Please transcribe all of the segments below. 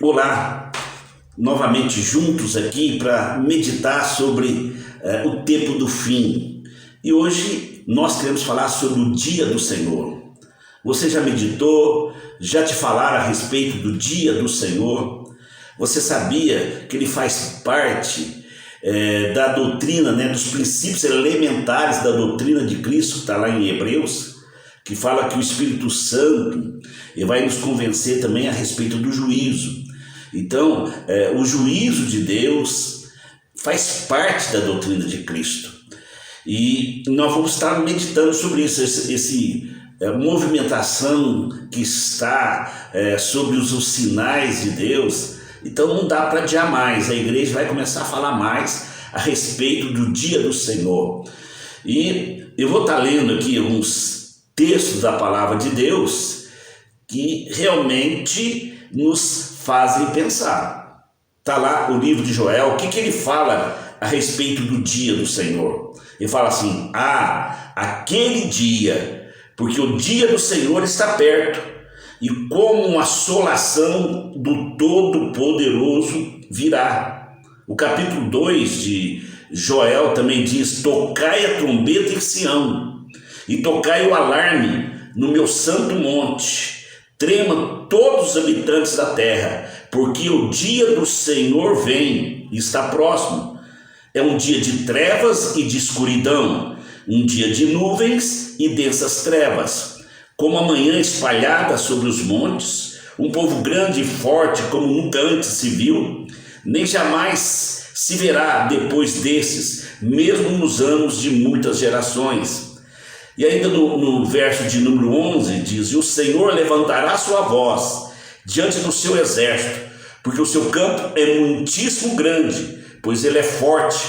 Olá, novamente juntos aqui para meditar sobre o tempo do fim. E hoje nós queremos falar sobre o dia do Senhor. Você já meditou? Já te falaram a respeito do dia do Senhor? Você sabia que ele faz parte da doutrina, dos princípios elementares da doutrina de Cristo, que está lá em Hebreus, que fala que o Espírito Santo vai nos convencer também a respeito do juízo. Então, o juízo de Deus faz parte da doutrina de Cristo. E nós vamos estar meditando sobre isso, movimentação que está sobre os sinais de Deus. Então não dá para adiar mais, a igreja vai começar a falar mais a respeito do dia do Senhor. E eu vou estar lendo aqui alguns textos da palavra de Deus que realmente nos fazem pensar. Está lá o livro de Joel, o que ele fala a respeito do dia do Senhor? Ele fala assim: aquele dia, porque o dia do Senhor está perto, e como uma assolação do Todo-Poderoso virá. O capítulo 2 de Joel também diz: tocai a trombeta em Sião, e tocai o alarme no meu santo monte. Trema todos os habitantes da terra, porque o dia do Senhor vem e está próximo. É um dia de trevas e de escuridão, um dia de nuvens e densas trevas, como a manhã espalhada sobre os montes, um povo grande e forte como nunca antes se viu, nem jamais se verá depois desses, mesmo nos anos de muitas gerações. E ainda no verso de número 11 diz: e o Senhor levantará sua voz diante do seu exército, porque o seu campo é muitíssimo grande, pois ele é forte,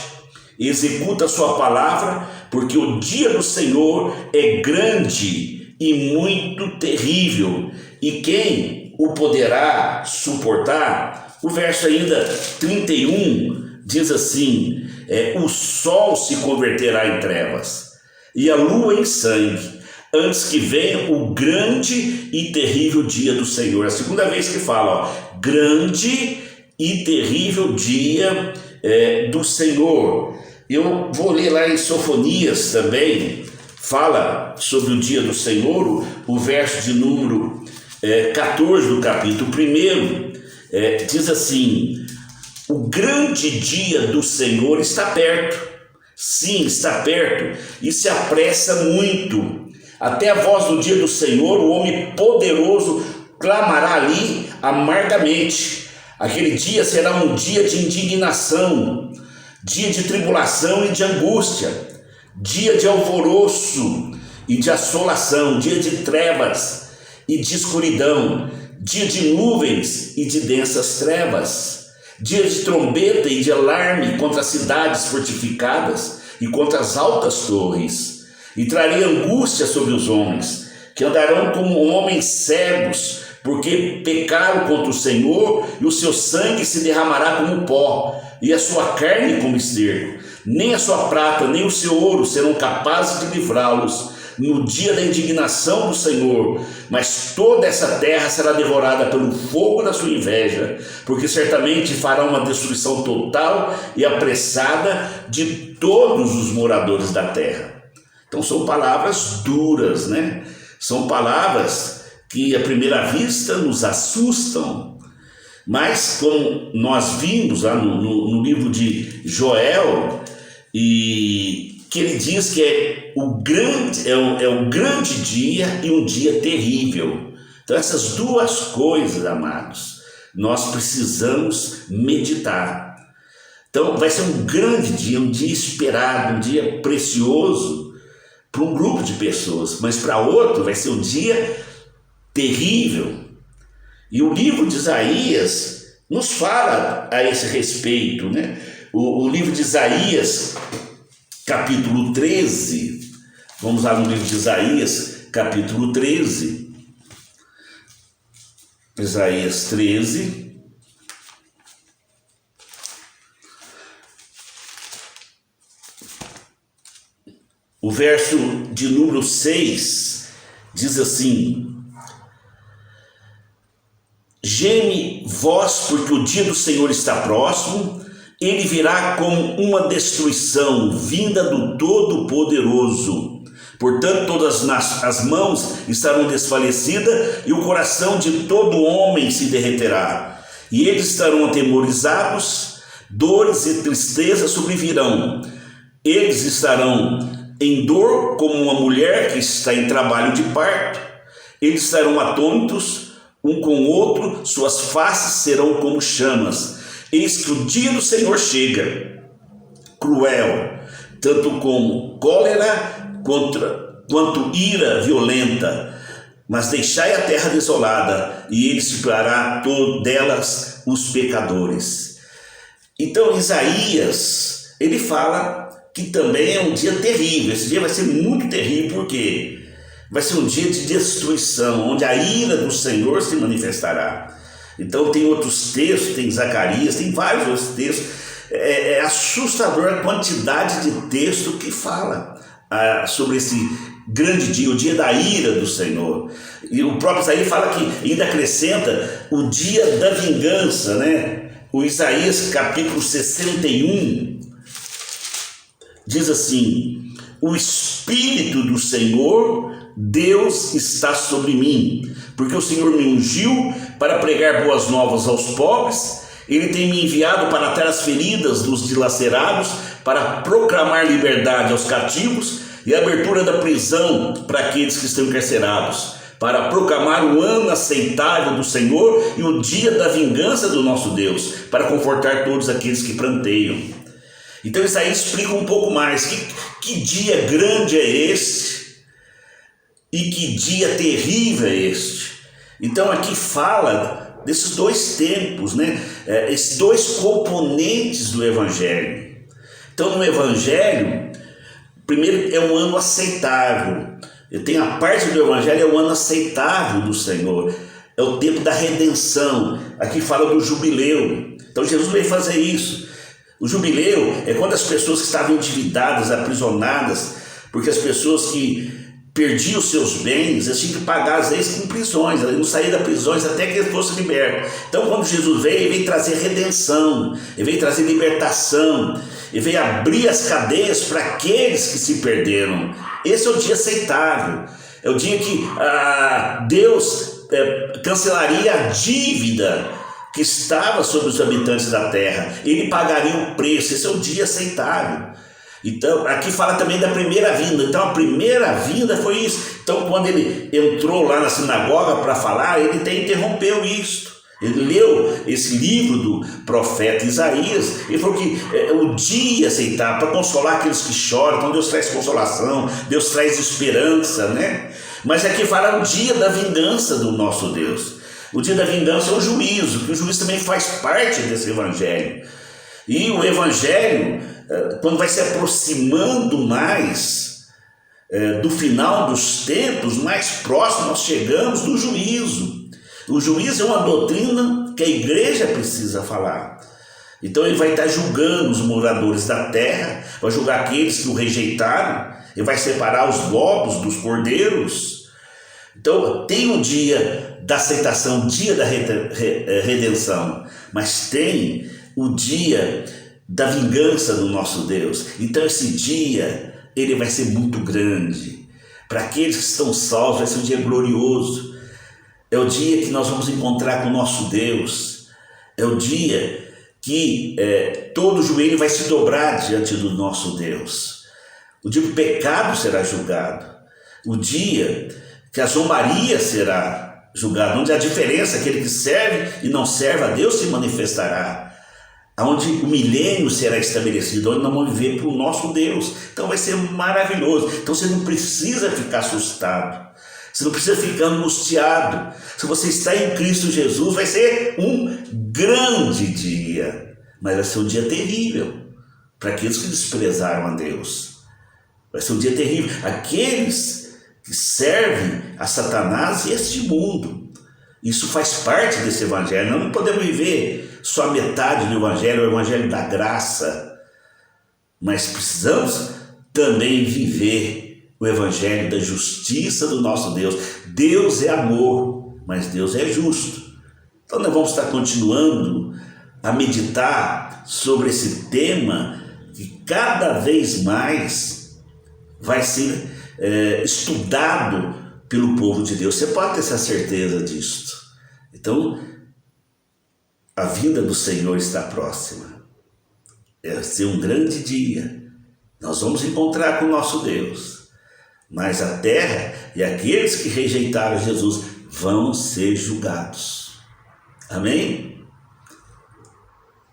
e executa a sua palavra, porque o dia do Senhor é grande e muito terrível, e quem o poderá suportar? O verso ainda 31 diz assim: o sol se converterá em trevas e a lua em sangue, antes que venha o grande e terrível dia do Senhor. É a segunda vez que fala, grande e terrível dia do Senhor. Eu vou ler lá em Sofonias também, fala sobre o dia do Senhor, o verso de número 14 do capítulo 1, diz assim: o grande dia do Senhor está perto. Sim, está perto e se apressa muito. Até a voz do dia do Senhor, o homem poderoso clamará ali amargamente. Aquele dia será um dia de indignação, dia de tribulação e de angústia, dia de alvoroço e de assolação, dia de trevas e de escuridão, dia de nuvens e de densas trevas, dia de trombeta e de alarme contra as cidades fortificadas e contra as altas torres. E trarei angústia sobre os homens, que andarão como homens cegos, porque pecaram contra o Senhor, e o seu sangue se derramará como pó, e a sua carne como esterco. Nem a sua prata, nem o seu ouro serão capazes de livrá-los no dia da indignação do Senhor, mas toda essa terra será devorada pelo fogo da sua inveja, porque certamente fará uma destruição total e apressada de todos os moradores da terra. Então são palavras duras, São palavras que à primeira vista nos assustam, mas como nós vimos lá no livro de Joel, e que ele diz que é um grande dia e um dia terrível. Então essas duas coisas, amados, nós precisamos meditar. Então vai ser um grande dia, um dia esperado, um dia precioso para um grupo de pessoas, mas para outro vai ser um dia terrível. E o livro de Isaías nos fala a esse respeito, O livro de Isaías, capítulo 13, vamos lá no livro de Isaías, capítulo 13, Isaías 13, o verso de número 6 diz assim: Geme vós, porque o dia do Senhor está próximo, ele virá como uma destruição vinda do Todo-Poderoso. Portanto, todas as mãos estarão desfalecidas e o coração de todo homem se derreterá. E eles estarão atemorizados, dores e tristeza sobrevirão. Eles estarão em dor como uma mulher que está em trabalho de parto. Eles estarão atônitos um com o outro, suas faces serão como chamas. Eis que o dia do Senhor chega, cruel, tanto como cólera quanto ira violenta. Mas deixai a terra desolada, e ele separará delas os pecadores. Então Isaías, ele fala que também é um dia terrível. Esse dia vai ser muito terrível, porque vai ser um dia de destruição, onde a ira do Senhor se manifestará. Então tem outros textos, tem Zacarias, tem vários outros textos. É assustador a quantidade de texto que fala sobre esse grande dia, o dia da ira do Senhor. E o próprio Isaías fala que ainda acrescenta o dia da vingança, né? O Isaías capítulo 61 diz assim: o Espírito do Senhor Deus está sobre mim, porque o Senhor me ungiu para pregar boas novas aos pobres. Ele tem me enviado para atar as feridas dos dilacerados, para proclamar liberdade aos cativos e a abertura da prisão para aqueles que estão encarcerados, para proclamar o ano aceitável do Senhor e o dia da vingança do nosso Deus, para confortar todos aqueles que pranteiam. Então isso aí explica um pouco mais, que dia grande é este e que dia terrível é este. Então aqui fala desses dois tempos, né? Esses dois componentes do Evangelho. Então no Evangelho, primeiro é um ano aceitável. Tem a parte do Evangelho, é o ano aceitável do Senhor. É o tempo da redenção. Aqui fala do jubileu. Então Jesus veio fazer isso. O jubileu é quando as pessoas que estavam endividadas, aprisionadas, porque as pessoas que perdiam os seus bens, eles tinham que pagar às vezes com prisões, eles não saíam das prisões até que eles fossem libertos. Então quando Jesus veio, ele veio trazer redenção, ele veio trazer libertação, ele veio abrir as cadeias para aqueles que se perderam. Esse é o dia aceitável, é o dia que Deus cancelaria a dívida que estava sobre os habitantes da terra, ele pagaria o preço. Esse é o dia aceitável. Então aqui fala também da primeira vinda. Então a primeira vinda foi isso. Então quando ele entrou lá na sinagoga para falar, ele até interrompeu isto. Ele leu esse livro do profeta Isaías e falou que é o dia aceitável para consolar aqueles que choram. Então Deus traz consolação, Deus traz esperança, né? Mas aqui fala o dia da vingança do nosso Deus. O dia da vingança é o juízo, que o juízo também faz parte desse evangelho. E o evangelho, quando vai se aproximando mais do final dos tempos, mais próximo nós chegamos do juízo. O juízo é uma doutrina que a igreja precisa falar. Então ele vai estar julgando os moradores da terra, vai julgar aqueles que o rejeitaram, ele vai separar os lobos dos cordeiros. Então tem o dia da aceitação, dia da redenção, mas tem o dia da vingança do nosso Deus. Então esse dia, ele vai ser muito grande. Para aqueles que estão salvos, vai ser um dia glorioso. É o dia que nós vamos encontrar com o nosso Deus. É o dia que todo joelho vai se dobrar diante do nosso Deus. O dia que o pecado será julgado. O dia que a zombaria será julgada, onde a diferença, aquele que serve e não serve a Deus se manifestará, onde o milênio será estabelecido, onde nós vamos viver para o nosso Deus. Então vai ser maravilhoso. Então você não precisa ficar assustado, você não precisa ficar angustiado. Se você está em Cristo Jesus, vai ser um grande dia, mas vai ser um dia terrível para aqueles que desprezaram a Deus. Vai ser um dia terrível. Aqueles que servem a Satanás e este mundo. Isso faz parte desse evangelho. Nós não podemos viver só a metade do evangelho, o evangelho da graça, mas precisamos também viver o evangelho da justiça do nosso Deus. Deus é amor, mas Deus é justo. Então nós vamos estar continuando a meditar sobre esse tema que cada vez mais vai ser estudado pelo povo de Deus. Você pode ter essa certeza disso. Então, a vinda do Senhor está próxima. Vai ser um grande dia. Nós vamos encontrar com o nosso Deus. Mas a terra e aqueles que rejeitaram Jesus vão ser julgados. Amém?